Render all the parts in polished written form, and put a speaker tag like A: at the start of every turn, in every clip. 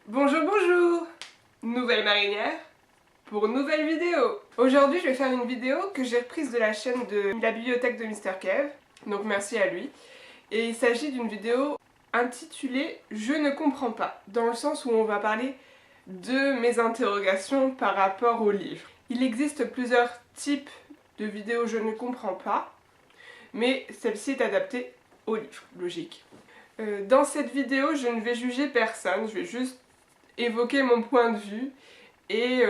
A: Bonjour, bonjour! Nouvelle marinière pour nouvelle vidéo. Aujourd'hui je vais faire une vidéo que j'ai reprise de la chaîne de la bibliothèque de Mr. Kev, donc merci à lui. Et il s'agit d'une vidéo intitulée Je ne comprends pas, dans le sens où on va parler de mes interrogations par rapport au livre. Il existe plusieurs types de vidéos Je ne comprends pas, mais celle-ci est adaptée au livre, logique. Dans cette vidéo, je ne vais juger personne, je vais juste évoquer mon point de vue et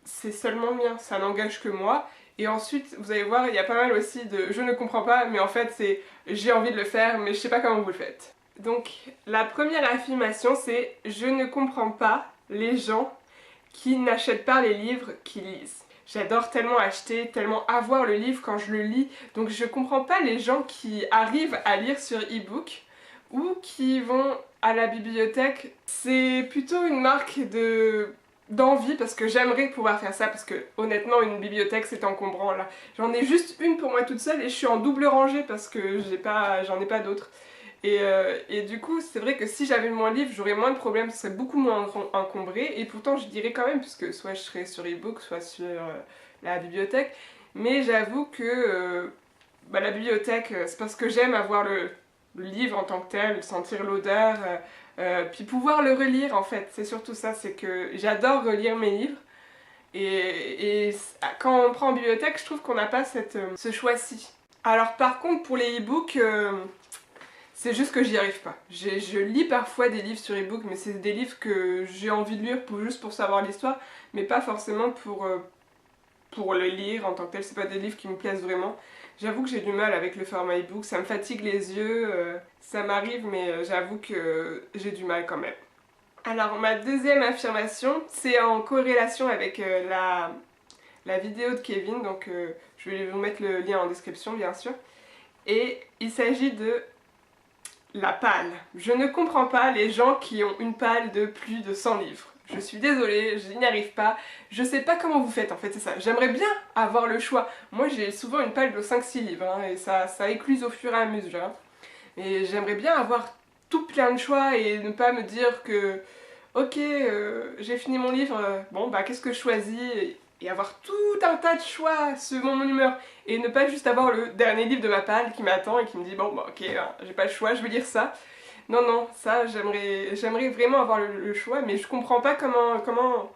A: c'est seulement mien, ça n'engage que moi. Et ensuite, vous allez voir, il y a pas mal aussi de je ne comprends pas, mais en fait c'est j'ai envie de le faire, mais je sais pas comment vous le faites. Donc la première affirmation c'est je ne comprends pas les gens qui n'achètent pas les livres qu'ils lisent. J'adore tellement acheter, tellement avoir le livre quand je le lis, donc je comprends pas les gens qui arrivent à lire sur e-book ou qui vont à la bibliothèque. C'est plutôt une marque d'envie parce que j'aimerais pouvoir faire ça parce que honnêtement une bibliothèque c'est encombrant là. J'en ai juste une pour moi toute seule et je suis en double rangée parce que j'en ai pas d'autres. Et du coup c'est vrai que si j'avais moins de livres j'aurais moins de problèmes, ce serait beaucoup moins encombré et pourtant je dirais quand même puisque soit je serais sur e-book soit sur la bibliothèque, mais j'avoue que la bibliothèque c'est parce que j'aime avoir le livre en tant que tel, sentir l'odeur, puis pouvoir le relire en fait, c'est surtout ça, c'est que j'adore relire mes livres et quand on prend en bibliothèque je trouve qu'on n'a pas ce choix-ci. Alors par contre pour les e-books, c'est juste que j'y arrive pas. Je lis parfois des livres sur e-book mais c'est des livres que j'ai envie de lire juste pour savoir l'histoire, mais pas forcément pour le lire en tant que tel, c'est pas des livres qui me plaisent vraiment. J'avoue que j'ai du mal avec le format e-book, ça me fatigue les yeux, ça m'arrive mais j'avoue que j'ai du mal quand même. Alors ma deuxième affirmation, c'est en corrélation avec la vidéo de Kevin, donc je vais vous mettre le lien en description bien sûr. Et il s'agit de la palle. Je ne comprends pas les gens qui ont une palle de plus de 100 livres. Je suis désolée, je n'y arrive pas. Je sais pas comment vous faites en fait, c'est ça. J'aimerais bien avoir le choix. Moi j'ai souvent une palle de 5-6 livres hein, et ça écluse au fur et à mesure. Hein. Et j'aimerais bien avoir tout plein de choix et ne pas me dire que ok, j'ai fini mon livre, bon bah qu'est-ce que je choisis et avoir tout un tas de choix selon mon humeur et ne pas juste avoir le dernier livre de ma palle qui m'attend et qui me dit bon bah ok, j'ai pas le choix, je vais lire ça. Non, non, ça j'aimerais vraiment avoir le choix, mais je comprends pas comment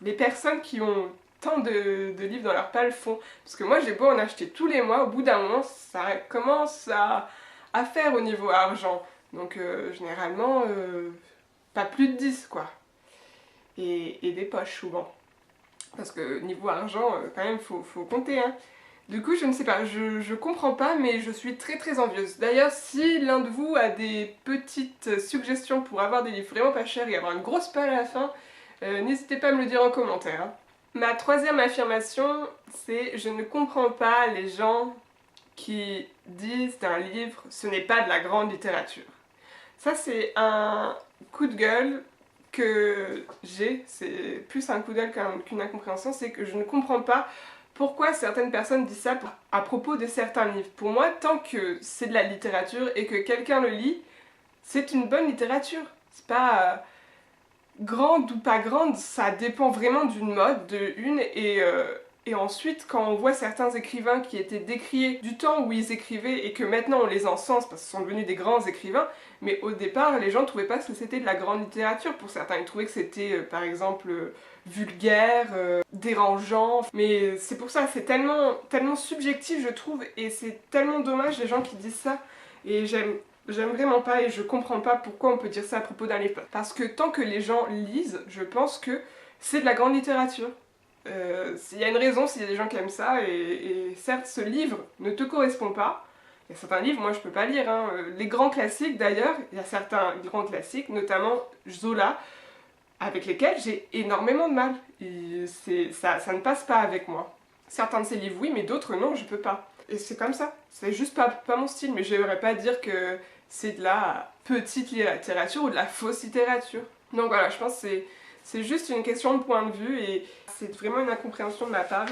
A: les personnes qui ont tant de livres dans leur palle font. Parce que moi j'ai beau en acheter tous les mois, au bout d'un moment ça commence à faire au niveau argent. Donc généralement pas plus de 10 quoi. Et des poches souvent. Parce que niveau argent quand même faut compter hein. Du coup, je ne sais pas, je comprends pas, mais je suis très envieuse. D'ailleurs, si l'un de vous a des petites suggestions pour avoir des livres vraiment pas chers et avoir une grosse palle à la fin, n'hésitez pas à me le dire en commentaire. Hein. Ma troisième affirmation, c'est je ne comprends pas les gens qui disent d'un livre ce n'est pas de la grande littérature. Ça, c'est un coup de gueule que j'ai, c'est plus un coup de gueule qu'une incompréhension, c'est que je ne comprends pas pourquoi certaines personnes disent ça à propos de certains livres. Pour moi, tant que c'est de la littérature et que quelqu'un le lit, c'est une bonne littérature. C'est pas grande ou pas grande, ça dépend vraiment d'une mode, et ensuite, quand on voit certains écrivains qui étaient décriés du temps où ils écrivaient et que maintenant on les encense parce qu'ils sont devenus des grands écrivains, mais au départ, les gens ne trouvaient pas que c'était de la grande littérature pour certains. Ils trouvaient que c'était, par exemple, vulgaire, dérangeant. Mais c'est pour ça, c'est tellement subjectif, je trouve, et c'est tellement dommage les gens qui disent ça. Et j'aime vraiment pas et je comprends pas pourquoi on peut dire ça à propos d'un livre. Parce que tant que les gens lisent, je pense que c'est de la grande littérature. S'il y a une raison, s'il y a des gens qui aiment ça, et certes ce livre ne te correspond pas, il y a certains livres, moi je peux pas lire, hein. Les grands classiques d'ailleurs, il y a certains grands classiques, notamment Zola, avec lesquels j'ai énormément de mal. Ça ne passe pas avec moi. Certains de ces livres oui, mais d'autres non, je peux pas. Et c'est comme ça, c'est juste pas mon style, mais je n'aimerais pas dire que c'est de la petite littérature ou de la fausse littérature. Donc voilà, je pense que c'est juste une question de point de vue et c'est vraiment une incompréhension de ma part.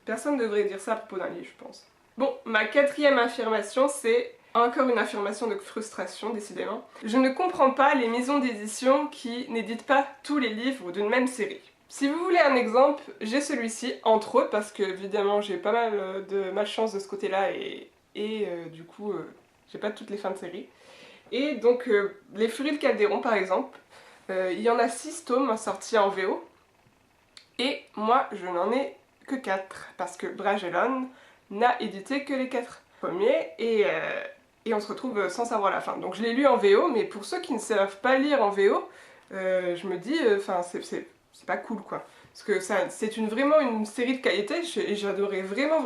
A: Personne ne devrait dire ça à propos d'un livre, je pense. Bon, ma quatrième affirmation, c'est encore une affirmation de frustration, décidément. Je ne comprends pas les maisons d'édition qui n'éditent pas tous les livres d'une même série. Si vous voulez un exemple, j'ai celui-ci, entre autres, parce que évidemment j'ai pas mal de malchance de ce côté-là et du coup j'ai pas toutes les fins de série. Et donc Les Furies de Calderon par exemple, il y en a 6 tomes sortis en VO, et moi je n'en ai que 4, parce que Bragelonne n'a édité que les 4 premiers, et on se retrouve sans savoir la fin. Donc je l'ai lu en VO, mais pour ceux qui ne savent pas lire en VO, je me dis, enfin c'est pas cool quoi. Parce que c'est vraiment une série de qualité, et j'adorais vraiment,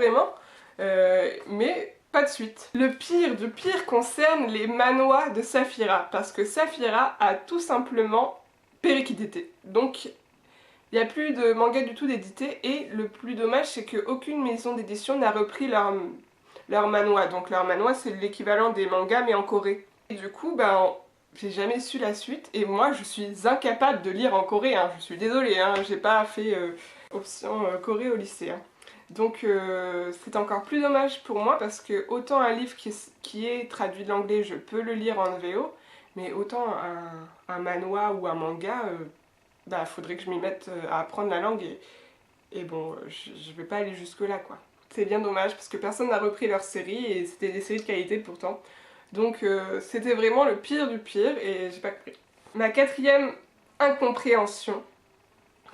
A: mais pas de suite. Le pire du pire concerne les manhwas de Saphira, parce que Saphira a tout simplement périclité. Donc il n'y a plus de manga du tout d'édité, et le plus dommage c'est qu'aucune maison d'édition n'a repris leur manhwa. Donc leur manhwa c'est l'équivalent des mangas mais en Corée. Et du coup, ben, j'ai jamais su la suite, et moi je suis incapable de lire en coréen, je suis désolée, hein, j'ai pas fait option Corée au lycée. Hein. Donc c'est encore plus dommage pour moi, parce que autant un livre qui est traduit de l'anglais, je peux le lire en VO, mais autant un manhwa ou un manga, bah faudrait que je m'y mette à apprendre la langue, et bon, je vais pas aller jusque là quoi. C'est bien dommage, parce que personne n'a repris leur série, et c'était des séries de qualité pourtant. Donc c'était vraiment le pire du pire, et j'ai pas compris. Ma quatrième incompréhension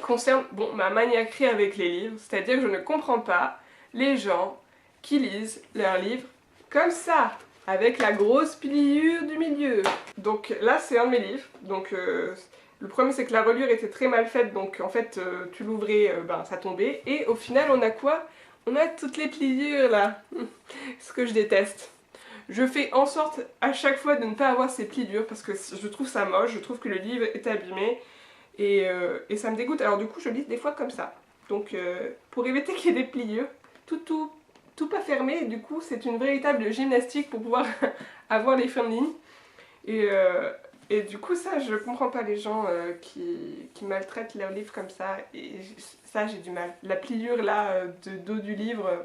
A: concerne ma maniaquerie avec les livres, c'est-à-dire que je ne comprends pas les gens qui lisent leurs livres comme ça, avec la grosse pliure du milieu. Donc là c'est un de mes livres, donc le problème c'est que la reliure était très mal faite, donc en fait tu l'ouvrais, ça tombait, et au final on a quoi? On a toutes les pliures là, ce que je déteste. Je fais en sorte à chaque fois de ne pas avoir ces pliures, parce que je trouve ça moche, je trouve que le livre est abîmé, et ça me dégoûte. Alors du coup je lis des fois comme ça. Donc pour éviter qu'il y ait des pliures, tout pas fermé, et du coup c'est une véritable gymnastique pour pouvoir avoir les fins de ligne. Et du coup ça, je comprends pas les gens qui maltraitent leurs livres comme ça, et ça j'ai du mal. La pliure là, de dos du livre,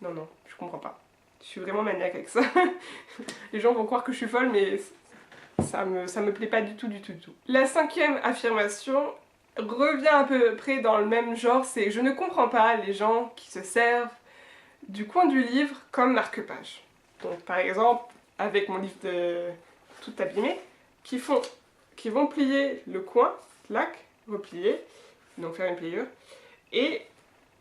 A: non, je comprends pas. Je suis vraiment maniaque avec ça. Les gens vont croire que je suis folle, mais ça me plaît pas du tout. La cinquième affirmation revient à peu près dans le même genre, c'est je ne comprends pas les gens qui se servent du coin du livre comme marque-page. Donc par exemple, avec mon livre de tout abîmé, qui vont plier le coin, clac, replier, donc faire une pliure, et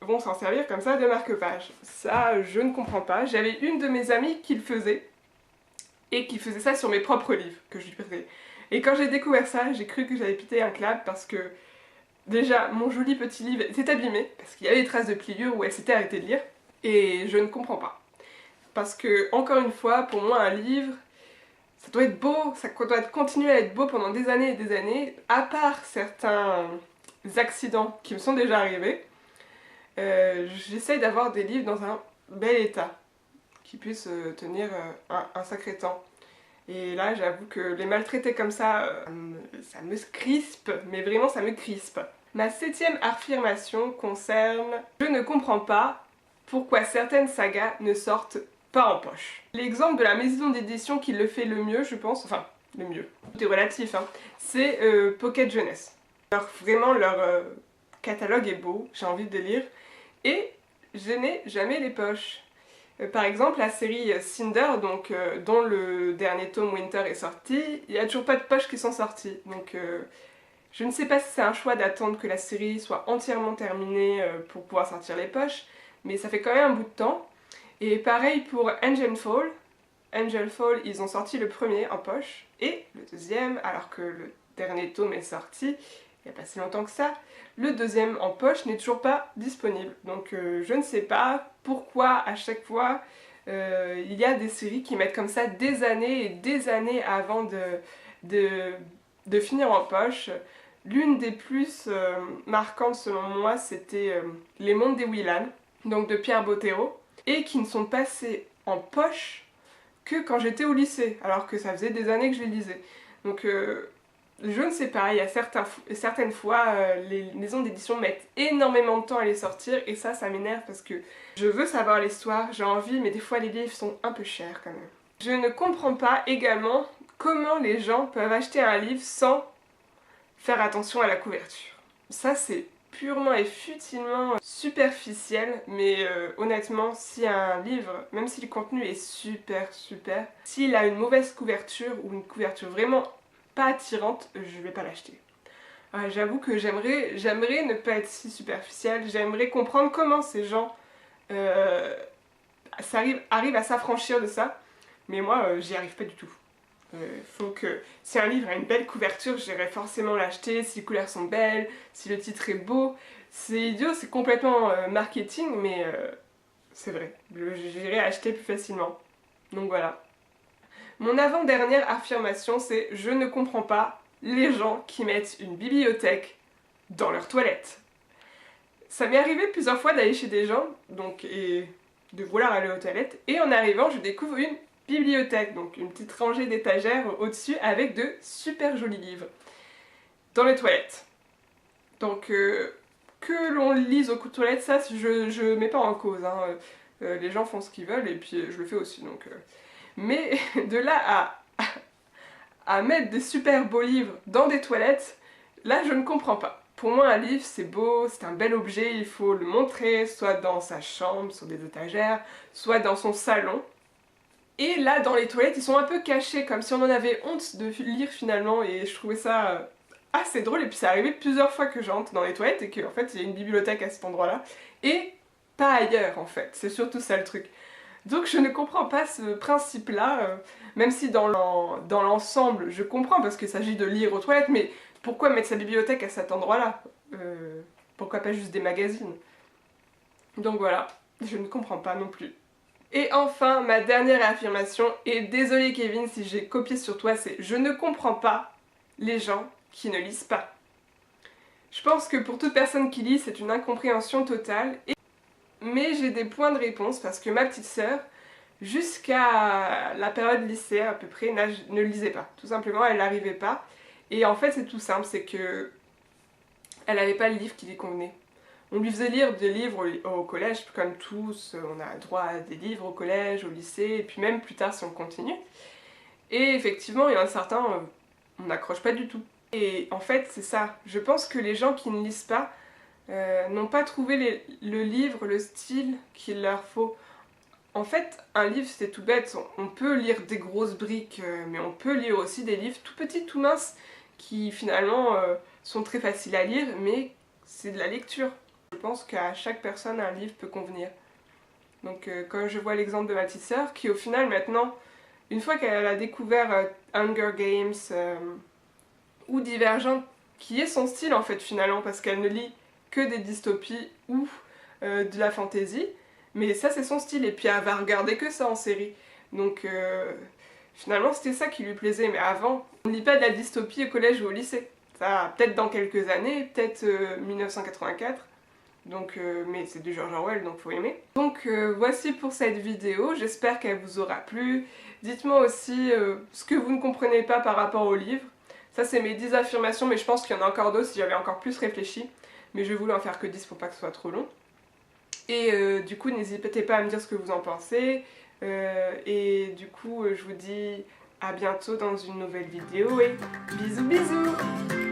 A: vont s'en servir comme ça de marque-page. Ça, je ne comprends pas. J'avais une de mes amies qui le faisait, et qui faisait ça sur mes propres livres, que je lui prêtais. Et quand j'ai découvert ça, j'ai cru que j'avais pété un câble, parce que déjà, mon joli petit livre était abîmé, parce qu'il y avait des traces de pliure où elle s'était arrêtée de lire, et je ne comprends pas. Parce que, encore une fois, pour moi, un livre, ça doit être beau, ça doit continuer à être beau pendant des années et des années, à part certains accidents qui me sont déjà arrivés. J'essaye d'avoir des livres dans un bel état, qui puissent tenir un sacré temps. Et là, j'avoue que les maltraiter comme ça, ça me crispe, mais vraiment ça me crispe. Ma septième affirmation concerne « Je ne comprends pas pourquoi certaines sagas ne sortent pas en poche ». L'exemple de la maison d'édition qui le fait le mieux, je pense, enfin, le mieux, tout est relatif, hein, c'est Pocket Jeunesse. Vraiment, leur catalogue est beau, j'ai envie de lire, et je n'ai jamais les poches. Par exemple, la série Cinder, donc, dont le dernier tome Winter est sorti, il n'y a toujours pas de poches qui sont sorties. Donc je ne sais pas si c'est un choix d'attendre que la série soit entièrement terminée pour pouvoir sortir les poches, mais ça fait quand même un bout de temps. Et pareil pour Angel Fall. Angel Fall, ils ont sorti le premier en poche, et le deuxième, alors que le dernier tome est sorti, il n'y a pas si longtemps que ça, le deuxième en poche n'est toujours pas disponible. Donc je ne sais pas pourquoi à chaque fois il y a des séries qui mettent comme ça des années et des années avant de finir en poche. L'une des plus marquantes selon moi, c'était Les Mondes des Willan, donc de Pierre Bottero, et qui ne sont passés en poche que quand j'étais au lycée, alors que ça faisait des années que je les lisais. Donc je ne sais pas, il y a certaines fois, les maisons d'édition mettent énormément de temps à les sortir et ça m'énerve parce que je veux savoir l'histoire, j'ai envie, mais des fois les livres sont un peu chers quand même. Je ne comprends pas également comment les gens peuvent acheter un livre sans faire attention à la couverture. Ça c'est purement et futilement superficiel, mais honnêtement, si un livre, même si le contenu est super, s'il a une mauvaise couverture ou une couverture vraiment pas attirante, je vais pas l'acheter. J'avoue que j'aimerais ne pas être si superficielle, j'aimerais comprendre comment ces gens arrivent à s'affranchir de ça, mais moi j'y arrive pas du tout. Faut que si un livre a une belle couverture, j'irai forcément l'acheter, si les couleurs sont belles, si le titre est beau. C'est idiot, c'est complètement marketing, mais c'est vrai, j'irai acheter plus facilement. Donc voilà. Mon avant-dernière affirmation, c'est je ne comprends pas les gens qui mettent une bibliothèque dans leurs toilettes. Ça m'est arrivé plusieurs fois d'aller chez des gens, donc, et de vouloir aller aux toilettes, et en arrivant, je découvre une bibliothèque, donc une petite rangée d'étagères au-dessus avec de super jolis livres dans les toilettes. Donc que l'on lise aux toilettes, ça je mets pas en cause, hein. Les gens font ce qu'ils veulent et puis je le fais aussi, donc... Mais de là à mettre des super beaux livres dans des toilettes, là je ne comprends pas. Pour moi un livre c'est beau, c'est un bel objet, il faut le montrer, soit dans sa chambre, sur des étagères, soit dans son salon. Et là dans les toilettes ils sont un peu cachés, comme si on en avait honte de lire finalement, et je trouvais ça assez drôle. Et puis c'est arrivé plusieurs fois que j'entre dans les toilettes et qu'en fait il y a une bibliothèque à cet endroit là, et pas ailleurs en fait, c'est surtout ça le truc. Donc je ne comprends pas ce principe-là, même si dans l'ensemble je comprends parce qu'il s'agit de lire aux toilettes, mais pourquoi mettre sa bibliothèque à cet endroit-là? Pourquoi pas juste des magazines? Donc voilà, je ne comprends pas non plus. Et enfin, ma dernière affirmation, et désolé Kevin si j'ai copié sur toi, c'est je ne comprends pas les gens qui ne lisent pas. Je pense que pour toute personne qui lit, c'est une incompréhension totale. Mais j'ai des points de réponse parce que ma petite sœur, jusqu'à la période lycée à peu près, ne lisait pas. Tout simplement, elle n'arrivait pas. Et en fait, c'est tout simple, c'est que elle n'avait pas le livre qui lui convenait. On lui faisait lire des livres au collège, comme tous, on a droit à des livres au collège, au lycée, et puis même plus tard si on continue. Et effectivement, il y en a certains, on n'accroche pas du tout. Et en fait, c'est ça. Je pense que les gens qui ne lisent pas n'ont pas trouvé le livre, le style qu'il leur faut. En fait, un livre c'est tout bête, on peut lire des grosses briques, mais on peut lire aussi des livres tout petits, tout minces, qui finalement sont très faciles à lire, mais c'est de la lecture. Je pense qu'à chaque personne un livre peut convenir. Donc quand je vois l'exemple de ma petite sœur, qui au final maintenant, une fois qu'elle a découvert Hunger Games ou Divergent, qui est son style en fait finalement, parce qu'elle ne lit que des dystopies ou de la fantasy, mais ça c'est son style, et puis elle va regarder que ça en série. Donc finalement c'était ça qui lui plaisait, mais avant, on ne lit pas de la dystopie au collège ou au lycée. Ça, peut-être dans quelques années, peut-être 1984, donc, mais c'est du George Orwell, donc faut aimer. Donc voici pour cette vidéo, j'espère qu'elle vous aura plu. Dites-moi aussi ce que vous ne comprenez pas par rapport au livre. Ça c'est mes 10 affirmations, mais je pense qu'il y en a encore d'autres si j'avais encore plus réfléchi. Mais je voulais en faire que 10 pour pas que ce soit trop long. Et du coup, n'hésitez pas à me dire ce que vous en pensez. Et du coup, je vous dis à bientôt dans une nouvelle vidéo et bisous bisous!